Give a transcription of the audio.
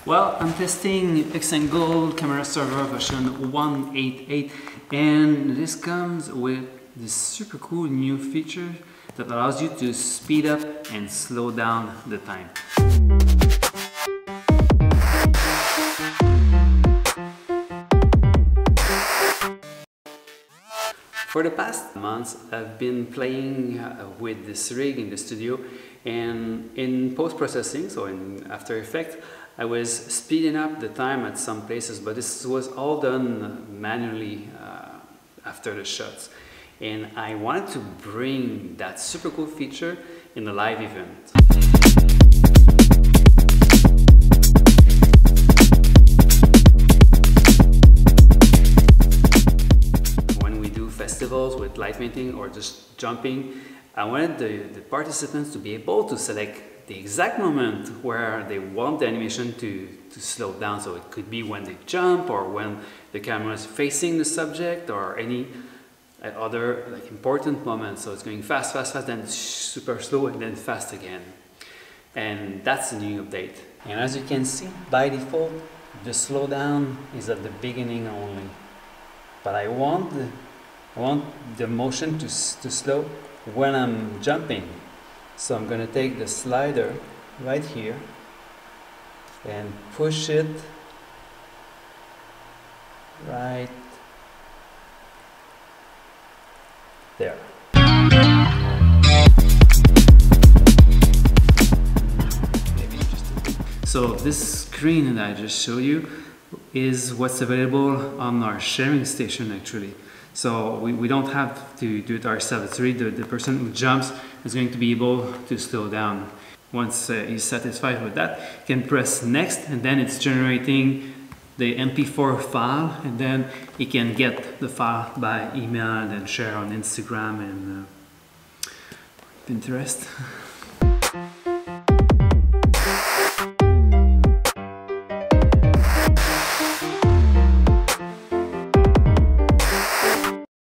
Well, I'm testing Xangle Camera Server version 1.8.8, and this comes with this super cool new feature that allows you to speed up and slow down the time. For the past months, I've been playing with this rig in the studio, and in post-processing, so in After Effects, I was speeding up the time at some places, but this was all done manually after the shots. And I wanted to bring that super cool feature in a live event. Festivals with light painting or just jumping, I wanted the participants to be able to select the exact moment where they want the animation to slow down. So it could be when they jump, or when the camera is facing the subject, or any other important moment. So it's going fast, fast, fast, then super slow, and then fast again. And that's the new update. And as you can see, by default, the slowdown is at the beginning only. But I want the motion to slow when I'm jumping. So I'm going to take the slider right here and push it right there. So this screen that I just showed you is what's available on our sharing station actually. So we don't have to do it ourselves. It's really the person who jumps is going to be able to slow down. Once he's satisfied with that, he can press next, and then it's generating the MP4 file, and then he can get the file by email and then share on Instagram and Pinterest.